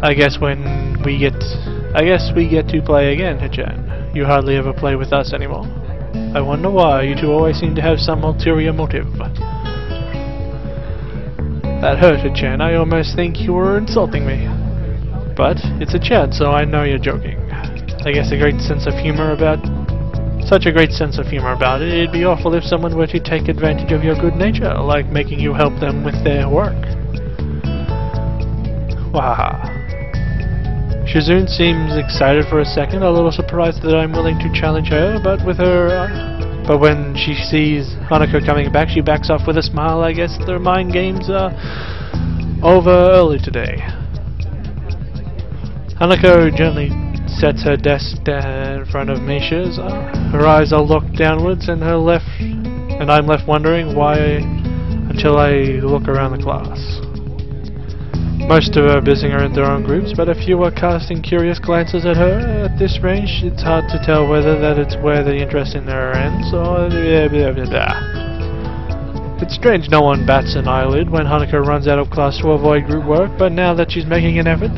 I guess we get to play again, Hichan. You hardly ever play with us anymore. I wonder why. You two always seem to have some ulterior motive. That hurt, Hichan. I almost think you were insulting me. But it's a chat, so I know you're joking. I guess such a great sense of humor about it. It'd be awful if someone were to take advantage of your good nature, like making you help them with their work. Wahaha. Shizune seems excited for a second, a little surprised that I'm willing to challenge her, but when she sees Hanako coming back, she backs off with a smile. I guess their mind games are over early today. Hanako gently sets her desk in front of Misha's. Her eyes are locked downwards, and I'm left wondering why until I look around the class. Most of her busy are in their own groups, but a few are casting curious glances at her. At this range, it's hard to tell whether it's where the interest in her ends or blah blah blah blah. It's strange no one bats an eyelid when Hanako runs out of class to avoid group work, but now that she's making an effort,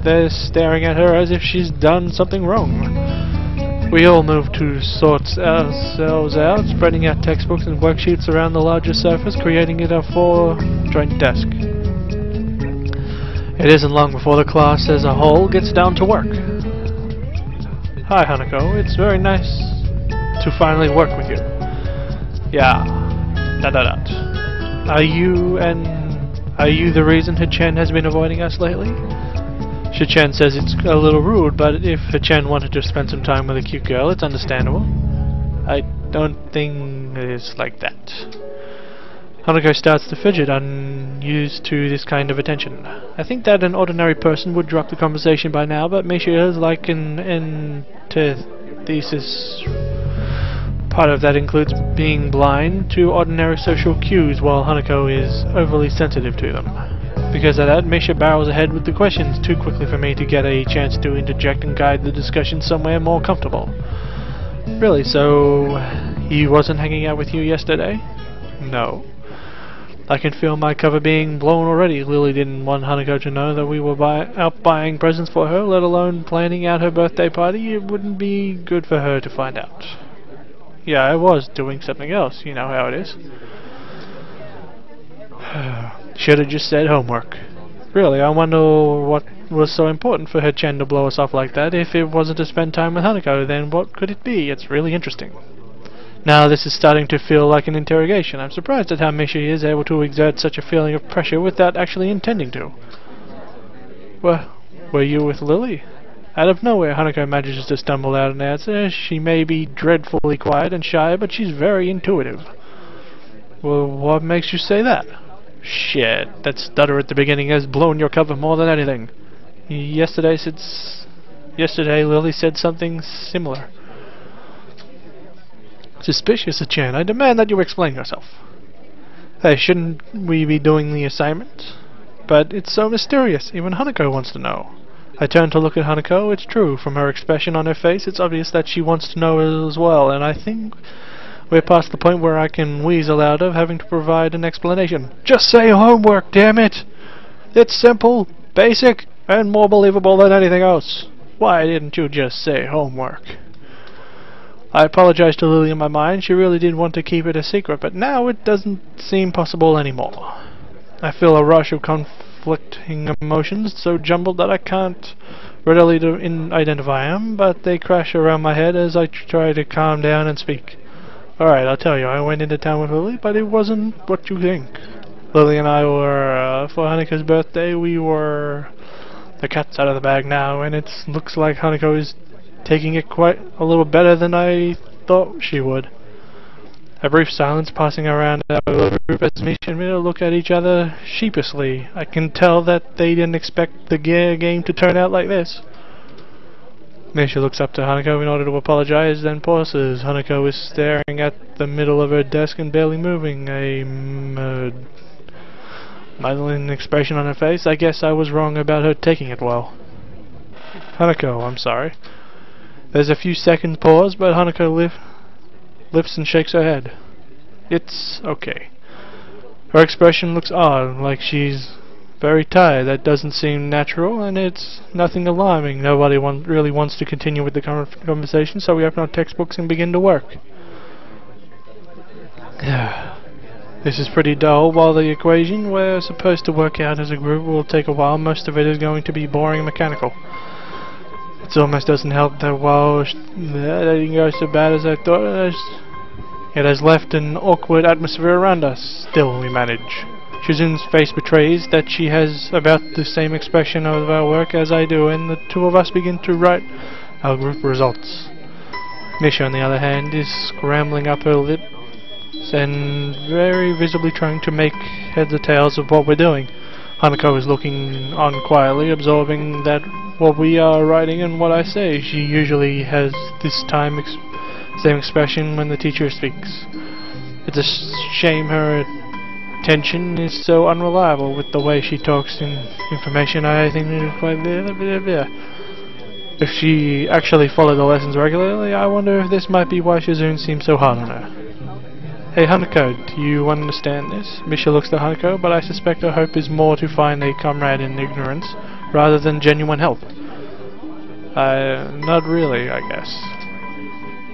they're staring at her as if she's done something wrong. We all move to sort ourselves out, spreading out textbooks and worksheets around the larger surface, creating it a four-joint desk. It isn't long before the class as a whole gets down to work. Hi Hanako, it's very nice to finally work with you. Yeah, Are you the reason Hichan has been avoiding us lately? Hichan says it's a little rude, but if Hichan wanted to spend some time with a cute girl, it's understandable. I don't think it's like that. Hanako starts to fidget, unused to this kind of attention. I think that an ordinary person would drop the conversation by now, but Misha is like an antithesis. Part of that includes being blind to ordinary social cues, while Hanako is overly sensitive to them. Because of that, Misha barrels ahead with the questions too quickly for me to get a chance to interject and guide the discussion somewhere more comfortable. Really, so he wasn't hanging out with you yesterday? No. I can feel my cover being blown already. Lily didn't want Hanako to know that we were out buying presents for her, let alone planning out her birthday party. It wouldn't be good for her to find out. Yeah, I was doing something else. You know how it is. Should have just said homework. Really, I wonder what was so important for Hichan to blow us off like that. If it wasn't to spend time with Hanako, then what could it be? It's really interesting. Now this is starting to feel like an interrogation. I'm surprised at how Misha is able to exert such a feeling of pressure without actually intending to. Well, were you with Lily? Out of nowhere, Hanako manages to stumble out an answer. She may be dreadfully quiet and shy, but she's very intuitive. Well, what makes you say that? Shit, that stutter at the beginning has blown your cover more than anything. Yesterday Lily said something similar. Suspicious, Hichan. I demand that you explain yourself. Hey, shouldn't we be doing the assignment? But it's so mysterious. Even Hanako wants to know. I turn to look at Hanako. It's true. From her expression on her face, it's obvious that she wants to know as well, and I think we're past the point where I can weasel out of having to provide an explanation. Just say homework, damn it! It's simple, basic, and more believable than anything else. Why didn't you just say homework? I apologized to Lily in my mind. She really did want to keep it a secret, but now it doesn't seem possible anymore. I feel a rush of conflicting emotions, so jumbled that I can't readily identify them, but they crash around my head as I try to calm down and speak. Alright, I'll tell you, I went into town with Lily, but it wasn't what you think. Lily and I were, for Hanako's birthday, the cat's out of the bag now, and it looks like Hanako is taking it quite a little better than I thought she would. A brief silence passing around our little group as Misha and Mira look at each other sheepishly. I can tell that they didn't expect the game to turn out like this. Misha looks up to Hanako in order to apologize, then pauses. Hanako is staring at the middle of her desk and barely moving, a smiling expression on her face. I guess I was wrong about her taking it well. Hanako, I'm sorry. There's a few seconds pause, but Hanako lifts and shakes her head. It's okay. Her expression looks odd, like she's very tired. That doesn't seem natural, and it's nothing alarming. Nobody really wants to continue with the conversation, so we open our textbooks and begin to work. This is pretty dull. While the equation we're supposed to work out as a group will take a while, most of it is going to be boring and mechanical. It almost doesn't help that while that didn't go so bad as I thought, it has left an awkward atmosphere around us. Still, we manage. Shizun's face betrays that she has about the same expression of our work as I do, and the two of us begin to write our group results. Misha, on the other hand, is scrambling up her lips and very visibly trying to make heads or tails of what we're doing. Hanako is looking on quietly, absorbing that what we are writing and what I say. She usually has this same expression when the teacher speaks. It's a shame her attention is so unreliable with the way she talks in information. I think it is quite If she actually followed the lessons regularly, I wonder if this might be why Shizun seems so hard on her. Hey Hanako, do you understand this? Misha looks at Hanako, but I suspect her hope is more to find a comrade in ignorance, rather than genuine help. Not really, I guess.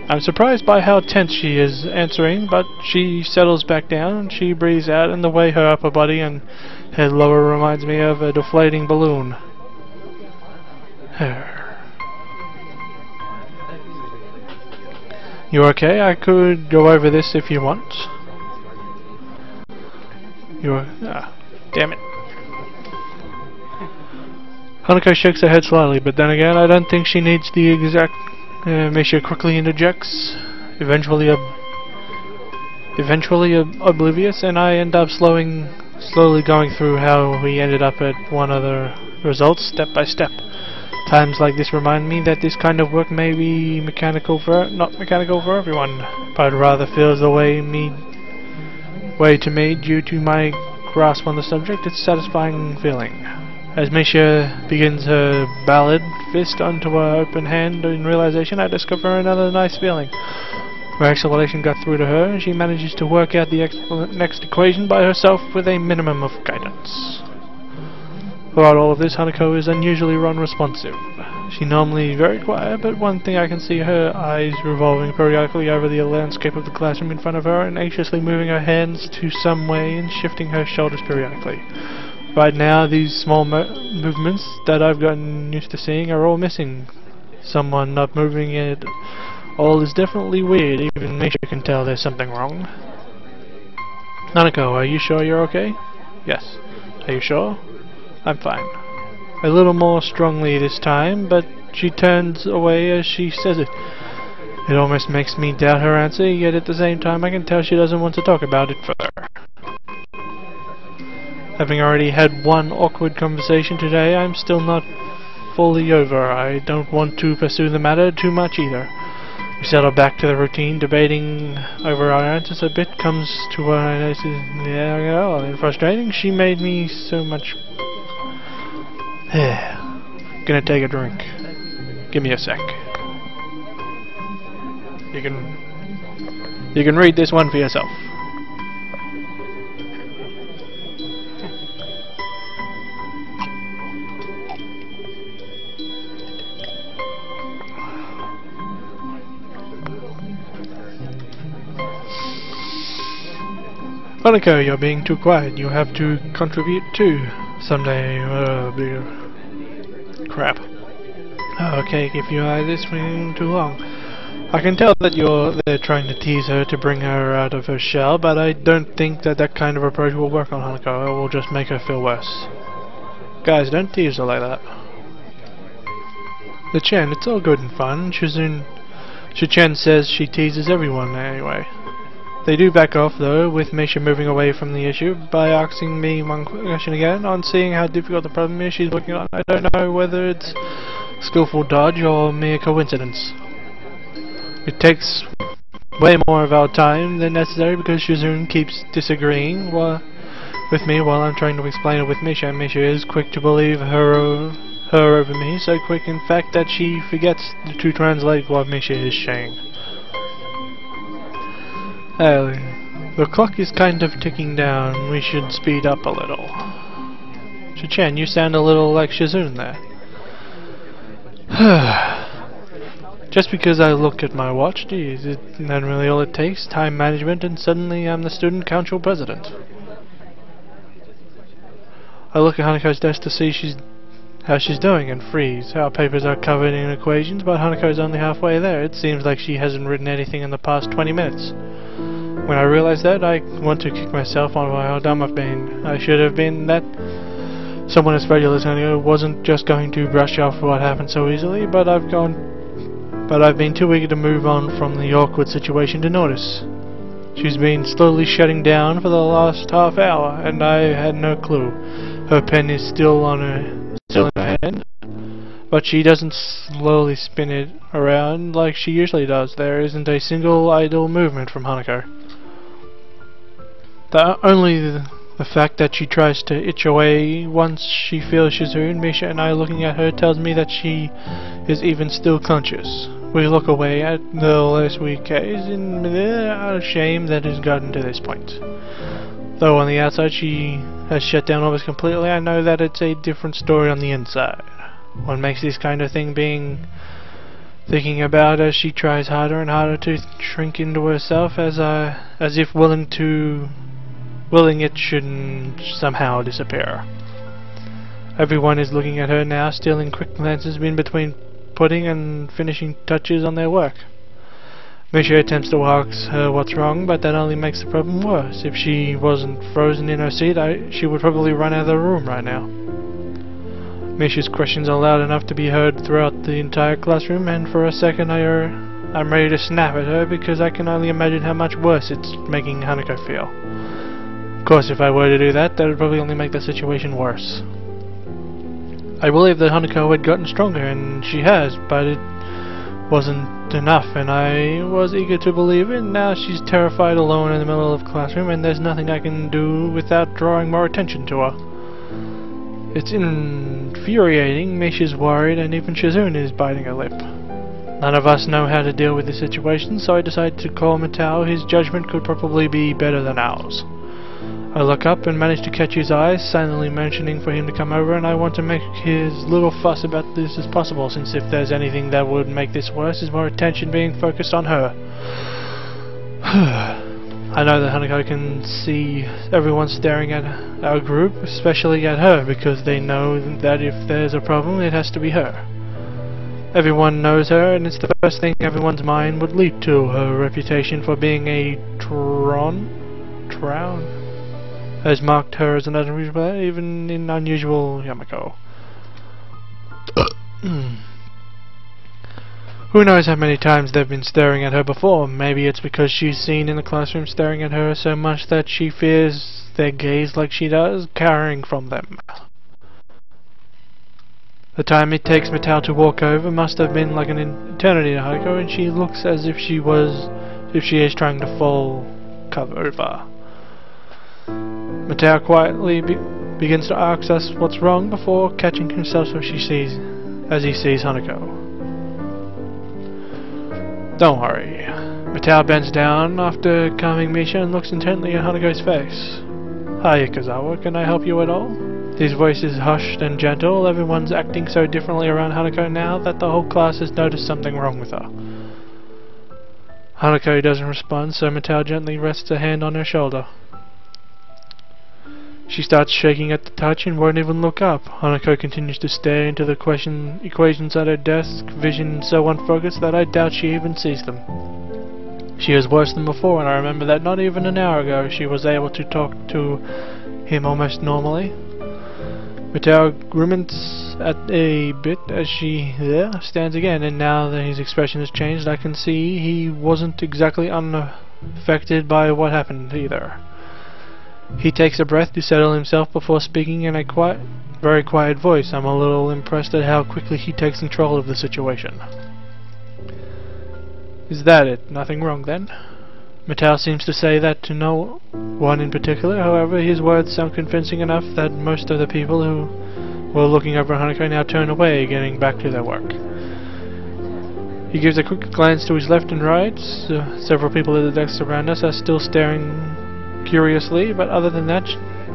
I'm surprised by how tense she is answering, but she settles back down, she breathes out, and the way her upper body and head lower reminds me of a deflating balloon. You okay? I could go over this if you want. Damn it. Hanako shakes her head slightly, but then again, I don't think she needs the exact... Misha quickly interjects, eventually oblivious, and I end up slowly going through how we ended up at one other results, step by step. Times like this remind me that this kind of work may be not mechanical for everyone, but rather feels the way to me due to my grasp on the subject. It's a satisfying feeling. As Misha begins her ballad fist onto her open hand in realization, I discover another nice feeling. Her explanation got through to her, and she manages to work out the next equation by herself with a minimum of guidance. Throughout all of this, Hanako is unusually unresponsive. She's normally very quiet, but one thing I can see, her eyes revolving periodically over the landscape of the classroom in front of her and anxiously moving her hands to some way and shifting her shoulders periodically. Right now, these small movements that I've gotten used to seeing are all missing. Someone not moving it all is definitely weird. Even Misha can tell there's something wrong. Hanako, are you sure you're okay? Yes. Are you sure? I'm fine. A little more strongly this time, but she turns away as she says it. It almost makes me doubt her answer, yet at the same time I can tell she doesn't want to talk about it further. Having already had one awkward conversation today, I'm still not fully over. I don't want to pursue the matter too much either. We settle back to the routine, debating over our answers a bit. Comes to what I notice is and frustrating. She made me so much. Gonna take a drink. Give me a sec. You can read this one for yourself. Hanako, you're being too quiet. You have to contribute too. Someday, crap. Okay, if you are this for too long. I can tell that they're trying to tease her to bring her out of her shell, but I don't think that kind of approach will work on Hanako. It will just make her feel worse. Guys, don't tease her like that. The Chen, it's all good and fun. Shichen says she teases everyone anyway. They do back off though, with Misha moving away from the issue by asking me one question again. On seeing how difficult the problem is she's working on, I don't know whether it's skillful dodge or mere coincidence. It takes way more of our time than necessary because Shizun keeps disagreeing with me while I'm trying to explain it with Misha. Misha is quick to believe her over me, so quick in fact that she forgets to translate what Misha is saying. The clock is kind of ticking down. We should speed up a little. Shichan, you sound a little like Shizune there. Just because I look at my watch, geez, isn't that really all it takes? Time management, and suddenly I'm the student council president. I look at Hanako's desk to see how she's doing and freeze. Our papers are covered in equations, but Hanako's only halfway there. It seems like she hasn't written anything in the past 20 minutes. When I realize that, I want to kick myself on how dumb I've been. I should have been that someone as fragile as Hanako wasn't just going to brush off what happened so easily, but I've been too eager to move on from the awkward situation to notice. She's been slowly shutting down for the last half hour, and I had no clue. Her pen is still in her hand, but she doesn't slowly spin it around like she usually does. There isn't a single idle movement from Hanako. Only the fact that she tries to itch away once she feels Shizune, Misha and I looking at her tells me that she is even still conscious. We look away at the less weak case in out of shame that has gotten to this point. Though on the outside she has shut down almost completely, I know that it's a different story on the inside. What makes this kind of thing thinking about as she tries harder and harder to shrink into herself as if willing it shouldn't somehow disappear. Everyone is looking at her now, stealing quick glances in between putting and finishing touches on their work. Misha attempts to ask her what's wrong, but that only makes the problem worse. If she wasn't frozen in her seat, she would probably run out of the room right now. Misha's questions are loud enough to be heard throughout the entire classroom, and for a second I'm ready to snap at her because I can only imagine how much worse it's making Hanako feel. Of course, if I were to do that, that would probably only make the situation worse. I believe that Hanako had gotten stronger, and she has, but it wasn't enough, and I was eager to believe it. Now she's terrified alone in the middle of the classroom, and there's nothing I can do without drawing more attention to her. It's infuriating. Misha's worried, and even Shizune is biting her lip. None of us know how to deal with the situation, so I decided to call Matao. His judgment could probably be better than ours. I look up and manage to catch his eyes, silently mentioning for him to come over, and I want to make his little fuss about this as possible, since if there's anything that would make this worse is more attention being focused on her. I know that Hanako can see everyone staring at our group, especially at her, because they know that if there's a problem, it has to be her. Everyone knows her, and it's the first thing everyone's mind would leap to. Her reputation for being a Trown has marked her as an unusual, even in unusual Yamako. Who knows how many times they've been staring at her before? Maybe it's because she's seen in the classroom staring at her so much that she fears their gaze like she does, cowering from them. The time it takes Matao to walk over must have been like an eternity to Hanako, and she looks as if she is trying to fall over. Matao quietly begins to ask us what's wrong before catching himself as he sees Hanako. Don't worry. Matao bends down after calming Misha and looks intently at Hanako's face. Hi, Ikazawa, can I help you at all? His voice is hushed and gentle. Everyone's acting so differently around Hanako now that the whole class has noticed something wrong with her. Hanako doesn't respond, so Matao gently rests a hand on her shoulder. She starts shaking at the touch and won't even look up. Hanako continues to stare into the equations at her desk, vision so unfocused that I doubt she even sees them. She is worse than before, and I remember that not even an hour ago she was able to talk to him almost normally. Matao grimaced at a bit as she stands again, and now that his expression has changed, I can see he wasn't exactly unaffected by what happened either. He takes a breath to settle himself before speaking in a very quiet voice. I'm a little impressed at how quickly he takes control of the situation. Is that it? Nothing wrong then? Matao seems to say that to no one in particular. However, his words sound convincing enough that most of the people who were looking over Hanako now turn away, getting back to their work. He gives a quick glance to his left and right. Several people at the desks around us are still staring curiously, but other than that,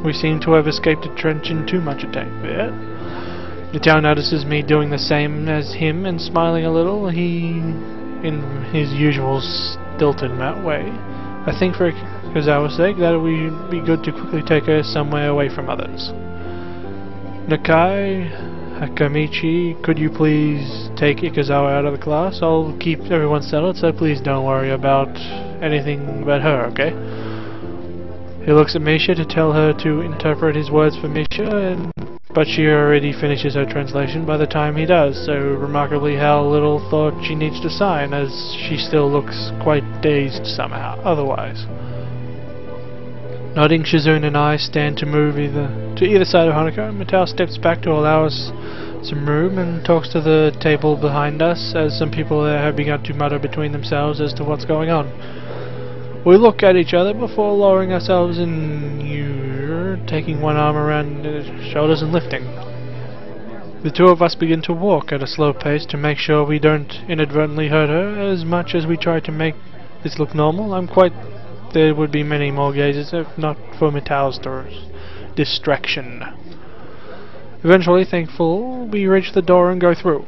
We seem to have escaped a trench in too much attack. Mitao notices me doing the same as him and smiling a little, in his usual stilted way. I think for Ikazawa's sake that it would be good to quickly take her somewhere away from others. Nakai, Hakamichi, could you please take Ikazawa out of the class? I'll keep everyone settled, so please don't worry about anything but her, okay? He looks at Misha to tell her to interpret his words for Misha, but she already finishes her translation by the time he does, so remarkably how little thought she needs to sign, as she still looks quite dazed somehow, otherwise. Nodding, Shizune and I stand to move to either side of Hanako. Mitao steps back to allow us some room and talks to the table behind us, as some people there have begun to mutter between themselves as to what's going on. We look at each other before lowering ourselves in, taking one arm around the shoulders and lifting. The two of us begin to walk at a slow pace to make sure we don't inadvertently hurt her, as much as we try to make this look normal. There would be many more gazes if not for Mitao's distraction. Eventually, thankful, we reach the door and go through.